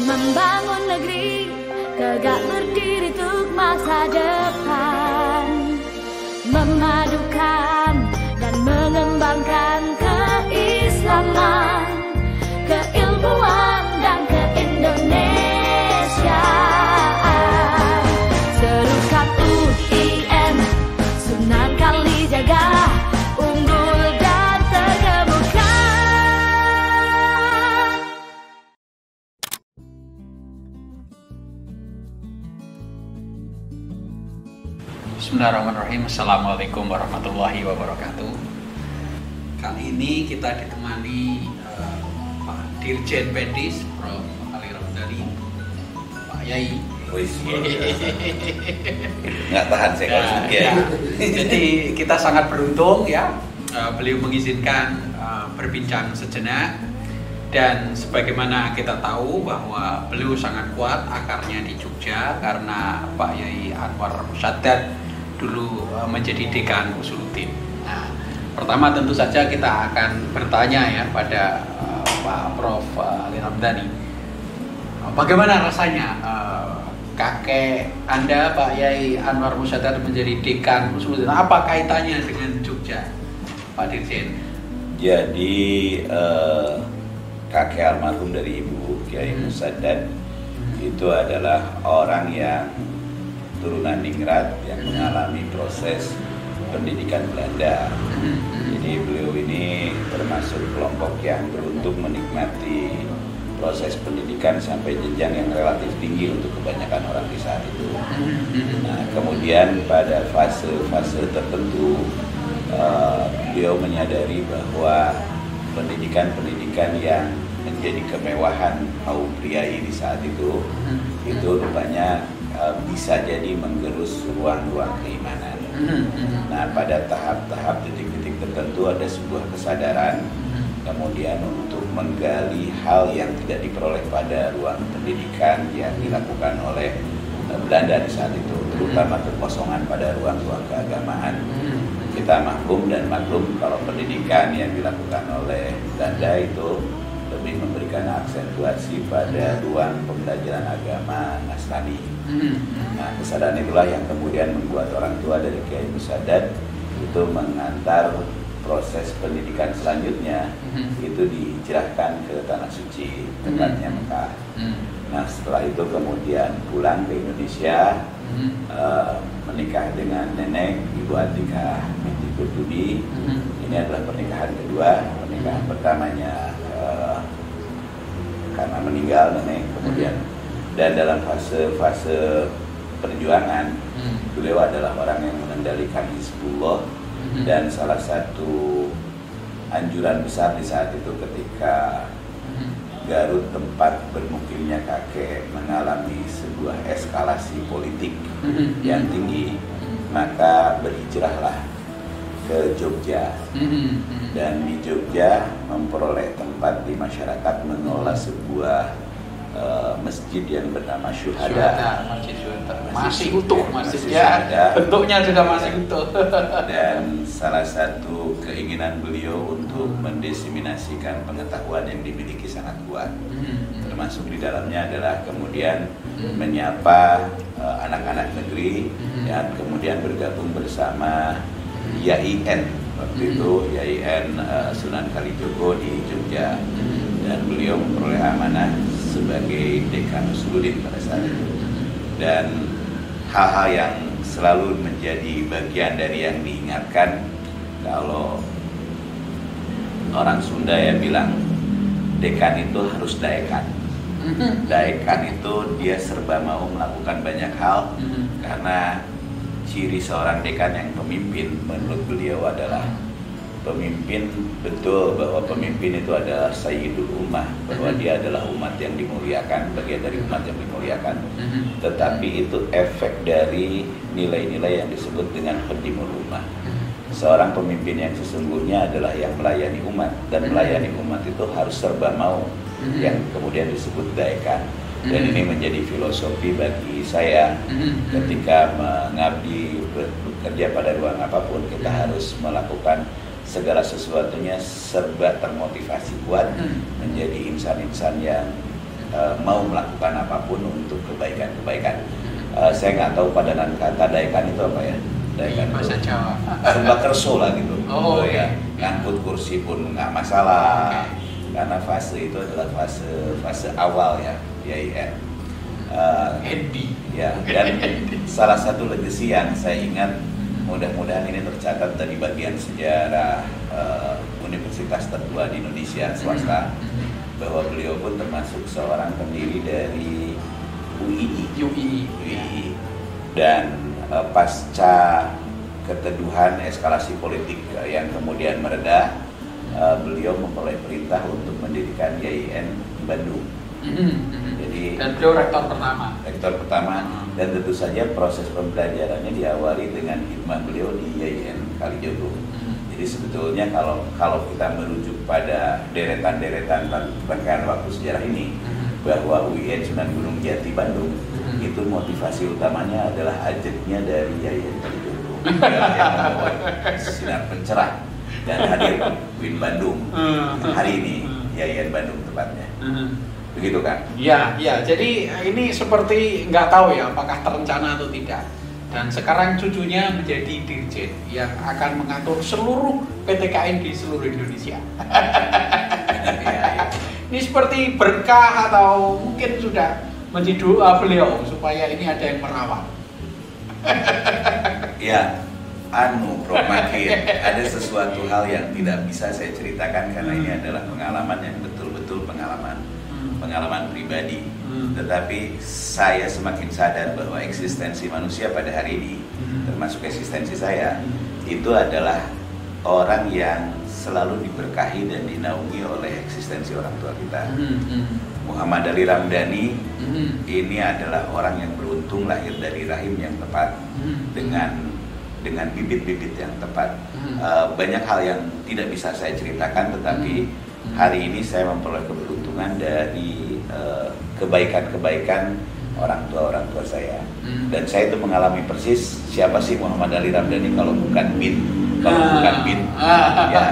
Membangun negeri tegak berdiri untuk masa depan, memadukan dan mengembangkan keislaman, keilmuan dan keindonesiaan. Serukan UIN, Sunan Kalijaga, unggul dan terkemuka. Bismillahirrahmanirrahim. Assalamualaikum warahmatullahi wabarakatuh. Kali ini kita ditemani Pak Dirjen Pedis, Prof. Ali Ramdhani, Pak Yai. Nggak tahan saya kalau Ya. Jadi kita sangat beruntung ya, beliau mengizinkan berbincang sejenak. Dan sebagaimana kita tahu bahwa beliau sangat kuat akarnya di Jogja karena Pak Yai Anwar Musyaddad dulu menjadi dekan Usuluddin. Nah, pertama tentu saja kita akan bertanya ya pada Pak Prof. Ali Ramdhani. Bagaimana rasanya kakek Anda Pak Yai Anwar Musyaddad menjadi dekan Usuluddin? Apa kaitannya dengan Jogja, Pak Dirjen? Jadi kakek almarhum dari Ibu Kiai Musyaddad itu adalah orang yang turunan ningrat yang mengalami proses pendidikan Belanda. Jadi beliau ini termasuk kelompok yang beruntung menikmati proses pendidikan sampai jenjang yang relatif tinggi untuk kebanyakan orang di saat itu. Nah, kemudian pada fase-fase tertentu beliau menyadari bahwa pendidikan yang menjadi kemewahan kaum priai di saat itu rupanya bisa jadi menggerus ruang-ruang keimanan. Nah, pada tahap-tahap titik-titik tertentu ada sebuah kesadaran kemudian untuk menggali hal yang tidak diperoleh pada ruang pendidikan yang dilakukan oleh Belanda di saat itu, terutama kekosongan pada ruang-ruang keagamaan. Kita maklum kalau pendidikan yang dilakukan oleh Belanda itu lebih memberikan aksentuasi pada ruang pembelajaran agama Nasrani. Nah, kesadaran itulah yang kemudian membuat orang tua dari Kiai Musyaddad itu mengantar proses pendidikan selanjutnya itu dihijrahkan ke Tanah Suci, tempatnya Mekah. Nah, setelah itu kemudian pulang ke Indonesia, menikah dengan nenek Ibu Atikah binti Qurtubi. Ini adalah pernikahan kedua. Pernikahan pertamanya karena meninggal nenek, kemudian dan dalam fase perjuangan beliau adalah orang yang mengendalikan Hizbullah. Dan salah satu anjuran besar di saat itu ketika Garut tempat bermukimnya kakek mengalami sebuah eskalasi politik yang tinggi, maka berhijrahlah ke Jogja. Dan di Jogja memperoleh tempat di masyarakat mengelola sebuah masjid yang bernama Syuhada. Masjid Syuhada. Masih utuh masjidnya, bentuknya juga masih utuh. Dan salah satu keinginan beliau untuk mendiseminasikan pengetahuan yang dimiliki sangat kuat. Termasuk di dalamnya adalah kemudian menyapa anak-anak negeri dan kemudian bergabung bersama YIN waktu itu, YIN Sunan Kalijogo di Jogja. Dan beliau memperoleh amanah sebagai dekan Usuluddin pada saat itu. Dan hal-hal yang selalu menjadi bagian dari yang diingatkan, kalau orang Sunda ya bilang dekan itu harus daekan. Daekan itu dia serba mau melakukan banyak hal, karena ciri seorang dekan yang pemimpin menurut beliau adalah pemimpin, betul bahwa pemimpin itu adalah Sayyidul Ummah, bahwa dia adalah umat yang dimuliakan, bagian dari umat yang dimuliakan. Tetapi itu efek dari nilai-nilai yang disebut dengan khadimul ummah. Seorang pemimpin yang sesungguhnya adalah yang melayani umat, dan melayani umat itu harus serba mau, yang kemudian disebut daekan. Dan ini menjadi filosofi bagi saya ketika mengabdi bekerja pada ruang apapun, kita harus melakukan segala sesuatunya serba termotivasi kuat menjadi insan-insan yang mau melakukan apapun untuk kebaikan-kebaikan. Saya nggak tahu padanan kata daikan itu apa ya? Daikan bahasa itu Jawa. serba kerso lah gitu. Oh, ya, okay. ngangkut kursi pun nggak masalah. Okay. Karena fase itu adalah fase awal ya, YIN. Happy. Ya, dan salah satu legacy yang saya ingat, mudah-mudahan ini tercatat dari bagian sejarah universitas tertua di Indonesia swasta, bahwa beliau pun termasuk seorang pendiri dari UII. Dan pasca keteduhan eskalasi politik yang kemudian mereda, beliau memperoleh perintah untuk mendirikan YIN Bandung. Jadi Dan beliau rektor pertama. Dan tentu saja proses pembelajarannya diawali dengan hikmah beliau di YIN Kalijodo. Jadi sebetulnya kalau kita merujuk pada deretan-deretan rangkaian waktu sejarah ini, bahwa UIN Sunan Gunung Jati Bandung itu motivasi utamanya adalah ajaknya dari YIN Kalijodo yang membawa sinar pencerah dan hadir UIN Bandung hari ini, YIN Bandung tepatnya. Begitu kan? Iya. Jadi ini seperti nggak tahu ya apakah terencana atau tidak. Dan sekarang cucunya menjadi dirjen yang akan mengatur seluruh PTKN di seluruh Indonesia. Ini seperti berkah atau mungkin sudah menjadi doa beliau supaya ini ada yang merawat. Ya, Prof Makin, ada sesuatu hal yang tidak bisa saya ceritakan karena ini adalah pengalaman yang betul-betul pengalaman pribadi. Tetapi saya semakin sadar bahwa eksistensi manusia pada hari ini, termasuk eksistensi saya, itu adalah orang yang selalu diberkahi dan dinaungi oleh eksistensi orang tua kita. Muhammad Ali Ramdhani ini adalah orang yang beruntung lahir dari rahim yang tepat, dengan bibit-bibit yang tepat. Banyak hal yang tidak bisa saya ceritakan, tetapi hari ini saya memperoleh keberuntungan dari kebaikan-kebaikan orang tua saya. Dan saya itu mengalami persis siapa sih Muhammad Ali Ramdhani kalau bukan bin. Ya,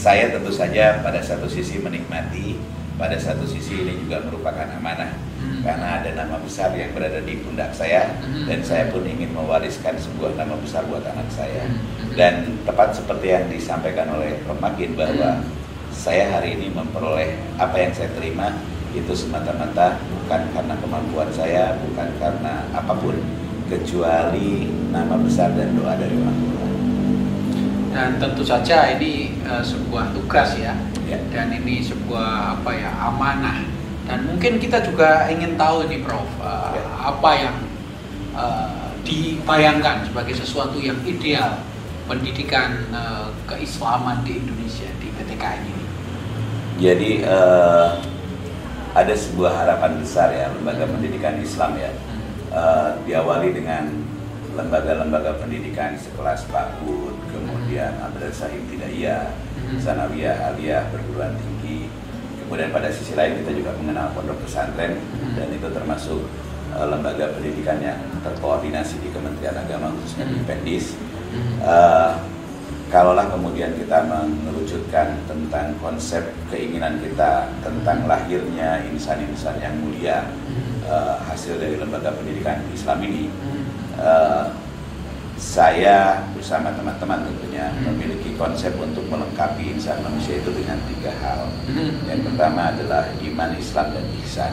saya tentu saja pada satu sisi menikmati, pada satu sisi ini juga merupakan amanah, karena ada nama besar yang berada di pundak saya, dan saya pun ingin mewariskan sebuah nama besar buat anak saya. Dan tepat seperti yang disampaikan oleh Prof Makin, bahwa saya hari ini memperoleh apa yang saya terima itu semata-mata bukan karena kemampuan saya, bukan karena apapun, kecuali nama besar dan doa dari orang tua. Dan tentu saja ini sebuah tugas ya. Dan ini sebuah amanah. Dan mungkin kita juga ingin tahu nih Prof, apa yang dibayangkan sebagai sesuatu yang ideal pendidikan keislaman di Indonesia di PTKN ini. Jadi ada sebuah harapan besar ya, lembaga pendidikan Islam ya, diawali dengan lembaga-lembaga pendidikan sekelas PAUD, kemudian Madrasah Ibtidaiyah, Sanawiyah, Aliyah, perguruan tinggi. Kemudian pada sisi lain kita juga mengenal pondok pesantren, dan itu termasuk lembaga pendidikan yang terkoordinasi di Kementerian Agama, khususnya di Pendis. Kalaulah kemudian kita mengerucutkan tentang konsep keinginan kita tentang lahirnya insan-insan yang mulia, hasil dari lembaga pendidikan Islam ini, saya bersama teman-teman tentunya memiliki konsep untuk melengkapi insan manusia itu dengan 3 hal. Yang pertama adalah iman, Islam, dan ihsan.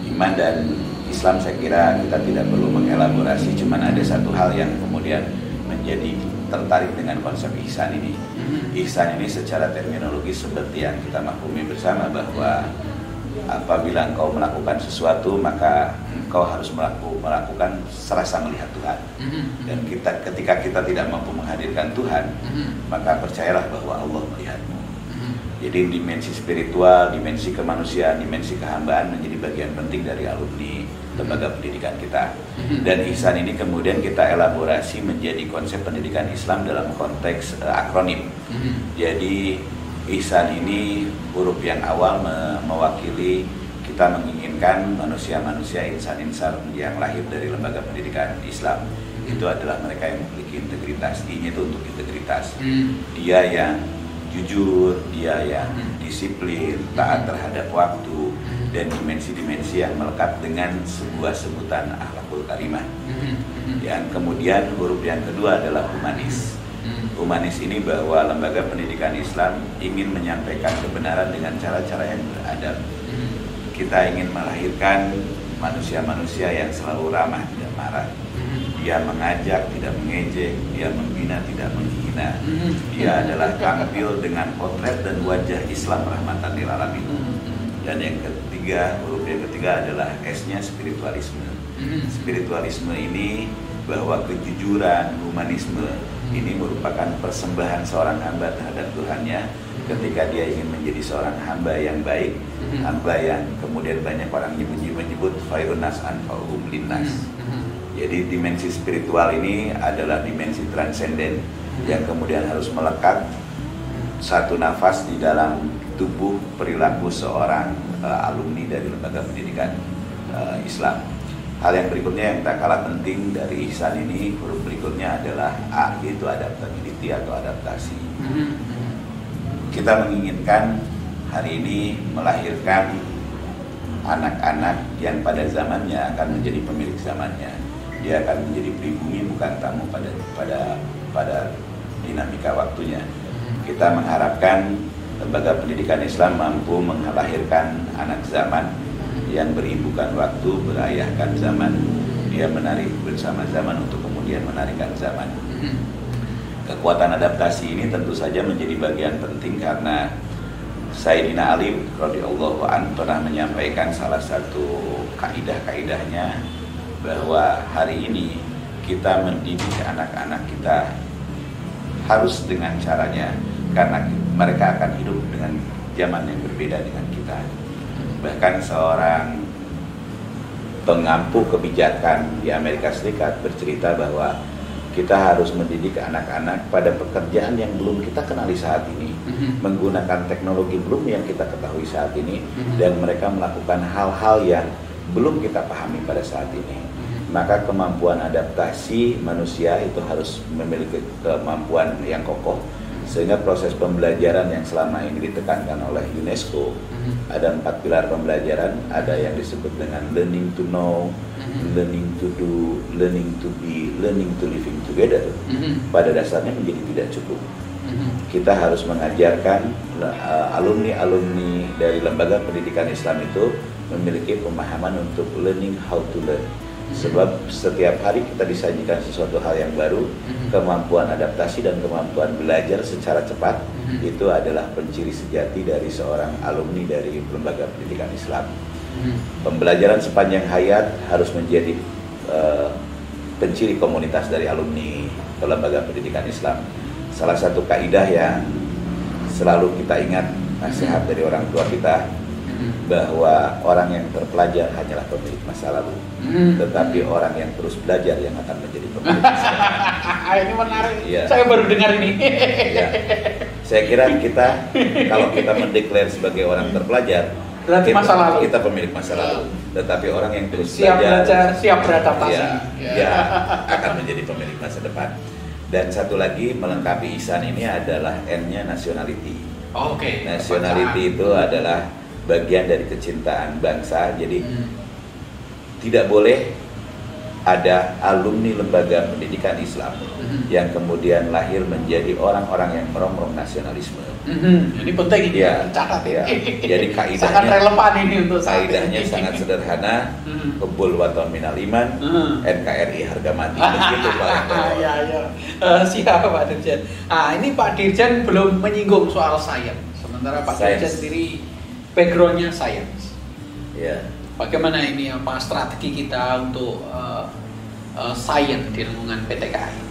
Iman dan Islam saya kira kita tidak perlu mengelaborasi, cuman ada satu hal yang kemudian menjadi tertarik dengan konsep ihsan ini. Ihsan ini secara terminologis seperti yang kita maklumi bersama, bahwa apabila engkau melakukan sesuatu maka engkau harus melakukan serasa melihat Tuhan. Dan ketika kita tidak mampu menghadirkan Tuhan, maka percayalah bahwa Allah melihatmu. Jadi dimensi spiritual, dimensi kemanusiaan, dimensi kehambaan menjadi bagian penting dari alumni lembaga pendidikan kita. Dan ihsan ini kemudian kita elaborasi menjadi konsep pendidikan Islam dalam konteks akronim. Jadi ihsan ini huruf yang awal mewakili kita menginginkan manusia-manusia, insan-insan yang lahir dari lembaga pendidikan Islam itu adalah mereka yang memiliki integritas. I-nya itu untuk integritas. Dia yang jujur, dia yang disiplin, taat terhadap waktu, dan dimensi-dimensi yang melekat dengan sebuah sebutan akhlakul karimah. Yang kemudian huruf yang kedua adalah humanis. Humanis ini bahwa lembaga pendidikan Islam ingin menyampaikan kebenaran dengan cara-cara yang beradab. Kita ingin melahirkan manusia-manusia yang selalu ramah, tidak marah. Dia mengajak, tidak mengejek. Dia membina, tidak menghina. Dia adalah tampil dengan potret dan wajah Islam rahmatan lil alamin. Dan yang ketiga, huruf yang ketiga adalah S-nya spiritualisme. Spiritualisme ini bahwa kejujuran, humanisme ini merupakan persembahan seorang hamba terhadap Tuhannya ketika dia ingin menjadi seorang hamba yang baik, hamba yang kemudian banyak orang menyebut khairun nas anfa'uhum linnas. Jadi dimensi spiritual ini adalah dimensi transenden yang kemudian harus melekat satu nafas di dalam tubuh perilaku seorang alumni dari lembaga pendidikan Islam. Hal yang berikutnya yang tak kalah penting dari ihsan ini, huruf berikutnya adalah A, yaitu adaptability atau adaptasi. Kita menginginkan hari ini melahirkan anak-anak yang pada zamannya akan menjadi pemilik zamannya. Dia akan menjadi pribumi, bukan tamu pada dinamika waktunya. Kita mengharapkan lembaga pendidikan Islam mampu melahirkan anak zaman yang beribukan waktu, berayahkan zaman. Dia menarik bersama zaman untuk kemudian menarikkan zaman. Kekuatan adaptasi ini tentu saja menjadi bagian penting karena Sayyidina Ali radhiyallahu anhu pernah menyampaikan salah satu kaidah-kaidahnya bahwa hari ini kita mendidik anak-anak kita harus dengan caranya, karena mereka akan hidup dengan zaman yang berbeda dengan kita. Bahkan seorang pengampu kebijakan di Amerika Serikat bercerita bahwa kita harus mendidik anak-anak pada pekerjaan yang belum kita kenali saat ini, menggunakan teknologi belum yang kita ketahui saat ini, dan mereka melakukan hal-hal yang belum kita pahami pada saat ini. Maka kemampuan adaptasi manusia itu harus memiliki kemampuan yang kokoh, sehingga proses pembelajaran yang selama ini ditekankan oleh UNESCO, ada 4 pilar pembelajaran, ada yang disebut dengan learning to know, learning to do, learning to be, learning to living together. Pada dasarnya menjadi tidak cukup. Kita harus mengajarkan alumni-alumni dari lembaga pendidikan Islam itu memiliki pemahaman untuk learning how to learn. Sebab setiap hari kita disajikan sesuatu hal yang baru, kemampuan adaptasi dan kemampuan belajar secara cepat itu adalah penciri sejati dari seorang alumni dari lembaga pendidikan Islam. Pembelajaran sepanjang hayat harus menjadi penciri komunitas dari alumni lembaga pendidikan Islam. Salah satu kaidah yang selalu kita ingat, nasihat dari orang tua kita, bahwa orang yang terpelajar hanyalah pemilik masa lalu, tetapi orang yang terus belajar yang akan menjadi pemilik masa lalu. Ini menarik. Ya. Saya baru dengar ini. Ya. Saya kira kita, kalau kita mendeklar sebagai orang terpelajar, berarti masa lalu. Kita pemilik masa lalu. Tetapi orang yang terus siap belajar, siap beradaptasi. Ya, akan menjadi pemilik masa depan. Dan satu lagi melengkapi ihsan ini adalah N-nya nationality. Oke. Nationality itu adalah bagian dari kecintaan bangsa. Jadi tidak boleh ada alumni lembaga pendidikan Islam yang kemudian lahir menjadi orang-orang yang merongrong nasionalisme. Ini penting ini ya, catat ya. Jadi kaidahnya sangat relevan ini untuk saat kaidahnya ini. sangat sederhana. Kebul waton minal iman, NKRI harga mati. Begitu Pak. Ya. Siap Pak Dirjen. Ini Pak Dirjen belum menyinggung soal sains. Sementara Pak Dirjen sendiri backgroundnya sains. Ya. Bagaimana ini strategi kita untuk sains di lingkungan PTKI?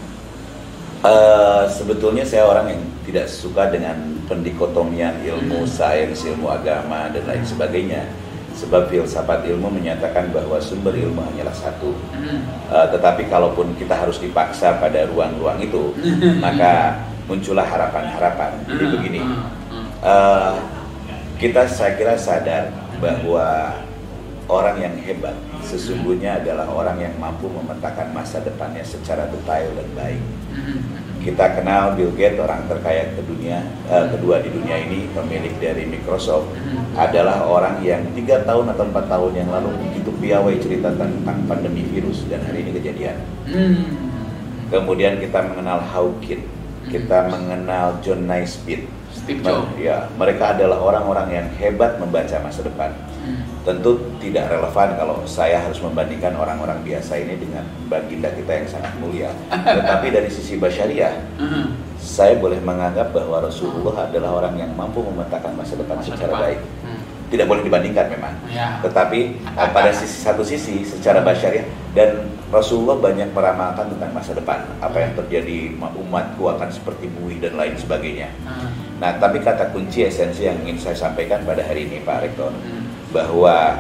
Sebetulnya saya orang yang tidak suka dengan pendikotomian ilmu sains, ilmu agama dan lain sebagainya. Sebab filsafat ilmu menyatakan bahwa sumber ilmu hanyalah satu. Tetapi kalaupun kita harus dipaksa pada ruang-ruang itu, maka muncullah harapan-harapan. Jadi begini. Saya kira sadar bahwa orang yang hebat sesungguhnya adalah orang yang mampu memetakan masa depannya secara detail dan baik. Kita kenal Bill Gates, orang terkaya kedua di dunia ini, pemilik dari Microsoft, adalah orang yang 3 tahun atau 4 tahun yang lalu begitu piawai cerita tentang pandemi virus, dan hari ini kejadian. Kemudian kita mengenal Hawking, kita mengenal John Naisbitt, Steve Jobs. Ya, mereka adalah orang-orang yang hebat membaca masa depan. Tentu tidak relevan kalau saya harus membandingkan orang-orang biasa ini dengan baginda kita yang sangat mulia. Tetapi dari sisi basyariah, saya boleh menganggap bahwa Rasulullah adalah orang yang mampu memetakan masa depan secara baik. Tidak boleh dibandingkan memang. Ya. Tetapi pada satu sisi secara basyariah, dan Rasulullah banyak meramalkan tentang masa depan. Apa yang terjadi, umatku akan seperti buih dan lain sebagainya. Nah, tapi kata kunci esensi yang ingin saya sampaikan pada hari ini, Pak Rektor, bahwa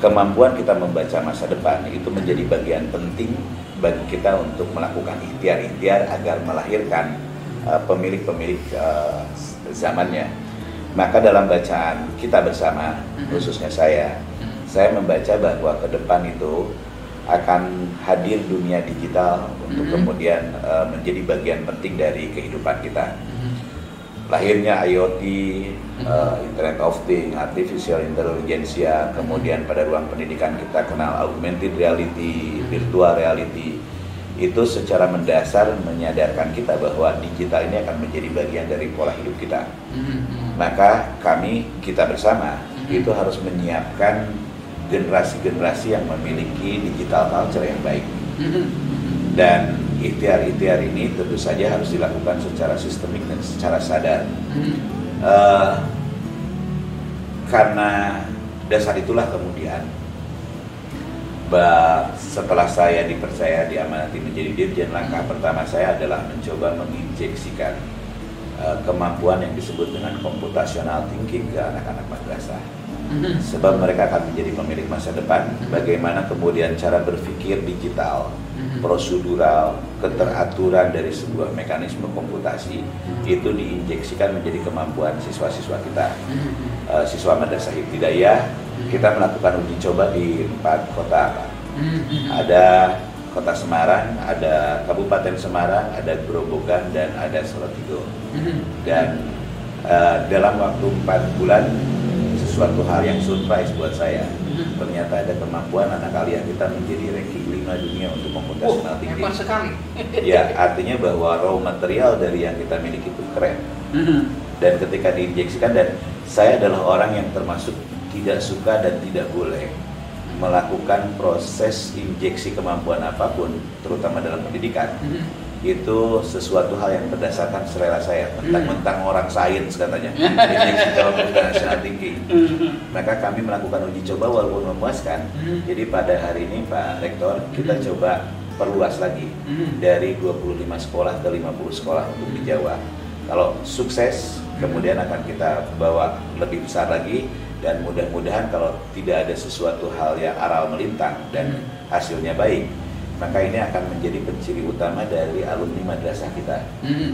kemampuan kita membaca masa depan itu menjadi bagian penting bagi kita untuk melakukan ikhtiar-ikhtiar agar melahirkan pemilik-pemilik zamannya. Maka dalam bacaan kita bersama, khususnya saya membaca bahwa ke depan itu akan hadir dunia digital untuk kemudian menjadi bagian penting dari kehidupan kita. Lahirnya IoT, Internet of Things, Artificial Intelligence, kemudian pada ruang pendidikan kita kenal augmented reality, virtual reality. Itu secara mendasar menyadarkan kita bahwa digital ini akan menjadi bagian dari pola hidup kita. Maka kita bersama itu harus menyiapkan generasi-generasi yang memiliki digital culture yang baik. Dan ikhtiar-ikhtiar ini tentu saja harus dilakukan secara sistemik dan secara sadar. Karena dasar itulah kemudian setelah saya dipercaya diamanati menjadi Dirjen, langkah pertama saya adalah mencoba menginjeksikan kemampuan yang disebut dengan computational thinking ke anak-anak madrasah. Sebab mereka akan menjadi pemilik masa depan. Bagaimana kemudian cara berpikir digital, prosedural, keteraturan dari sebuah mekanisme komputasi itu diinjeksikan menjadi kemampuan siswa-siswa kita. Siswa Madrasah Ibtidaiyah, kita melakukan uji coba di 4 kota. Ada Kota Semarang, ada Kabupaten Semarang, ada Grobogan, dan ada Salatiga. Dan dalam waktu 4 bulan, sesuatu hal yang surprise buat saya. Ternyata ada kemampuan anak kalian kita menjadi ranking 5 dunia untuk computational thinking. Hebat sekali. Ya, artinya bahwa raw material dari yang kita miliki itu keren. Dan ketika diinjeksikan, dan saya adalah orang yang termasuk tidak suka dan tidak boleh melakukan proses injeksi kemampuan apapun, terutama dalam pendidikan. Itu sesuatu hal yang berdasarkan selera saya. Mentang-mentang orang sains katanya, injeksi computational thinking. Maka kami melakukan uji coba walaupun memuaskan. Jadi pada hari ini Pak Rektor, kita coba perluas lagi dari 25 sekolah ke 50 sekolah untuk di Jawa. Kalau sukses, kemudian akan kita bawa lebih besar lagi. Dan mudah-mudahan kalau tidak ada sesuatu hal yang aral melintang dan hasilnya baik, maka ini akan menjadi penciri utama dari alumni madrasah kita.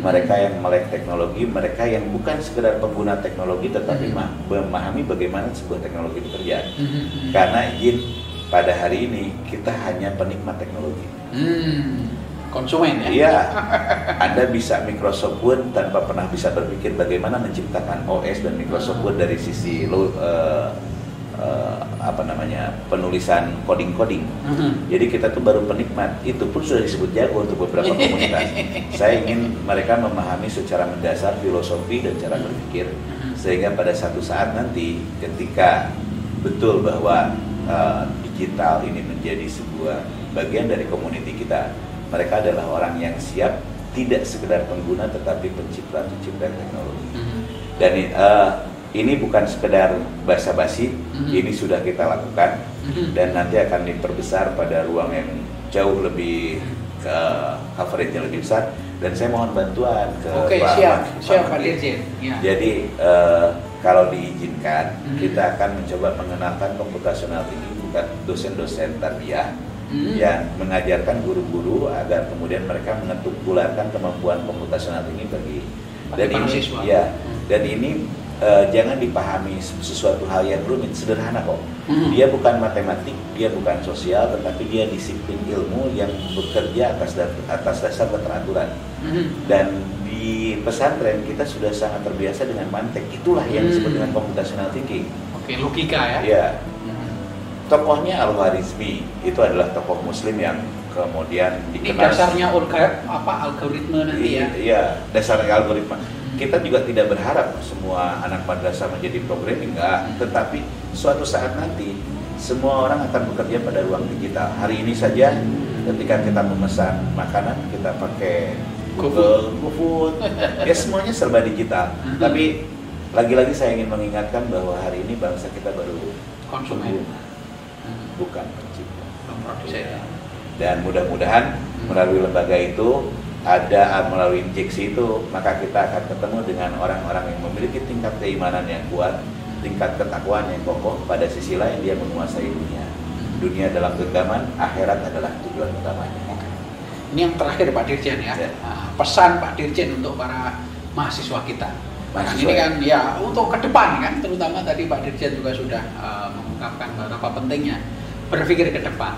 Mereka yang melek teknologi, mereka yang bukan sekedar pengguna teknologi, tetapi memahami bagaimana sebuah teknologi bekerja. Karena pada hari ini kita hanya penikmat teknologi. Konsumen ya? Iya, Anda bisa Microsoft Word tanpa pernah bisa berpikir bagaimana menciptakan OS dan Microsoft Word dari sisi penulisan coding. Jadi kita tuh baru penikmat, itu pun sudah disebut jago untuk beberapa komunitas. Saya ingin mereka memahami secara mendasar filosofi dan cara berpikir, sehingga pada satu saat nanti ketika betul bahwa digital ini menjadi sebuah bagian dari komuniti kita, mereka adalah orang yang siap tidak sekedar pengguna tetapi pencipta teknologi. Dan ini bukan sekedar basa-basi, ini sudah kita lakukan dan nanti akan diperbesar pada ruang yang jauh lebih coverage-nya lebih besar, dan saya mohon bantuan ke siap Pak Dirjen. Ya. Jadi kalau diizinkan, kita akan mencoba mengenalkan computational thinking bukan dosen-dosen tarbiyah yang mengajarkan guru-guru agar kemudian mereka mengetukbularkan kemampuan computational thinking bagi siswa. Ya, dan ini jangan dipahami sesuatu hal yang rumit, sederhana kok. Dia bukan matematik, dia bukan sosial, tetapi dia disiplin ilmu yang bekerja atas dasar keteraturan. Dan di pesantren kita sudah sangat terbiasa dengan mantek. Itulah yang disebut dengan computational thinking. Oke, logika ya. Ya. Tokohnya Al-Khwarizmi itu adalah tokoh Muslim yang kemudian Ini dikenal. dasarnya algoritma nanti ya. Iya, dasarnya algoritma. Kita juga tidak berharap semua anak madrasah menjadi programming, enggak. Tetapi suatu saat nanti semua orang akan bekerja pada ruang digital. Hari ini saja ketika kita memesan makanan kita pakai Google, GoFood, ya semuanya serba digital. Tapi lagi-lagi saya ingin mengingatkan bahwa hari ini bangsa kita baru Konsumen. bukan pencipta. Produsen. Dan mudah-mudahan melalui lembaga itu melalui injeksi itu, maka kita akan ketemu dengan orang-orang yang memiliki tingkat keimanan yang kuat, tingkat ketakwaan yang kokoh. Pada sisi lain dia menguasai dunia dalam genggaman, akhirat adalah tujuan utamanya. Ini yang terakhir Pak Dirjen ya. Ya. Pesan Pak Dirjen untuk para mahasiswa kita. Mahasiswa. Ini kan ya untuk ke depan kan, terutama tadi Pak Dirjen juga sudah mengungkapkan betapa pentingnya berpikir ke depan.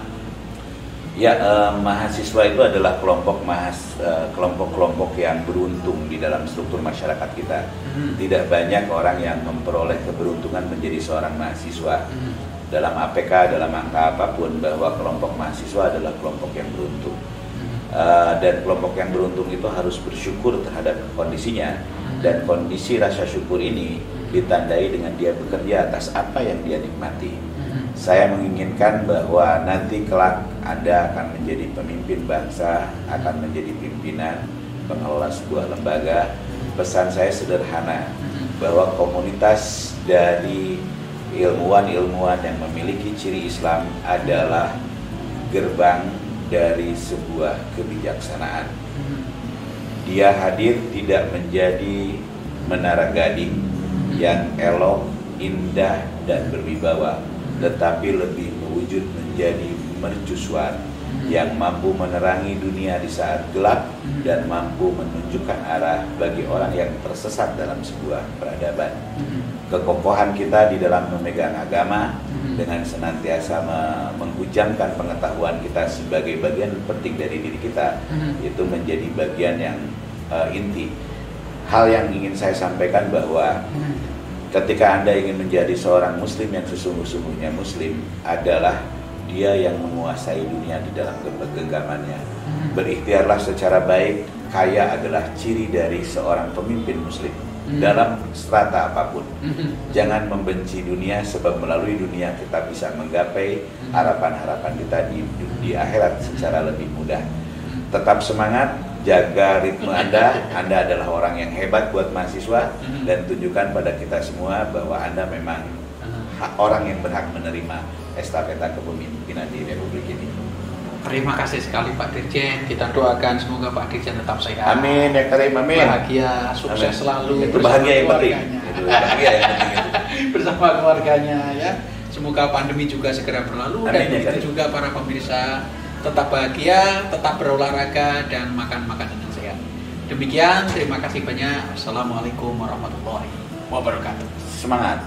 Ya, mahasiswa itu adalah kelompok-kelompok yang beruntung di dalam struktur masyarakat kita. Tidak banyak orang yang memperoleh keberuntungan menjadi seorang mahasiswa. Dalam APK, dalam angka apapun, bahwa kelompok mahasiswa adalah kelompok yang beruntung. Dan kelompok yang beruntung itu harus bersyukur terhadap kondisinya. Dan kondisi rasa syukur ini ditandai dengan dia bekerja atas apa yang dia nikmati. Saya menginginkan bahwa nanti kelak Anda akan menjadi pemimpin bangsa, akan menjadi pimpinan, pengelola sebuah lembaga. Pesan saya sederhana, bahwa komunitas dari ilmuwan-ilmuwan yang memiliki ciri Islam adalah gerbang dari sebuah kebijaksanaan. Dia hadir tidak menjadi menara gading yang elok, indah, dan berwibawa, tetapi lebih mewujud menjadi mercusuar yang mampu menerangi dunia di saat gelap dan mampu menunjukkan arah bagi orang yang tersesat dalam sebuah peradaban. Kekokohan kita di dalam memegang agama dengan senantiasa menghujamkan pengetahuan kita sebagai bagian penting dari diri kita, itu menjadi bagian yang inti. Hal yang ingin saya sampaikan bahwa ketika Anda ingin menjadi seorang muslim yang sesungguh-sungguhnya muslim, adalah dia yang menguasai dunia di dalam genggamannya. Berikhtiarlah secara baik. Kaya adalah ciri dari seorang pemimpin muslim dalam strata apapun. Jangan membenci dunia, sebab melalui dunia kita bisa menggapai harapan-harapan kita di akhirat secara lebih mudah. Tetap semangat, jaga ritme Anda adalah orang yang hebat buat mahasiswa, dan tunjukkan pada kita semua bahwa Anda memang orang yang berhak menerima estafeta kepemimpinan di Republik ini. Terima kasih sekali Pak Dirjen. Kita doakan semoga Pak Dirjen tetap sehat. Amin ya karim, amin. Bahagia, sukses selalu. Itu bahagia yang penting. Itu bahagia yang penting. Bersama keluarganya ya. Semoga pandemi juga segera berlalu. Amin, dan ya, begitu juga para pemirsa, tetap bahagia, tetap berolahraga, dan makan makanan yang sehat. Demikian, terima kasih banyak. Assalamualaikum warahmatullahi wabarakatuh. Semangat.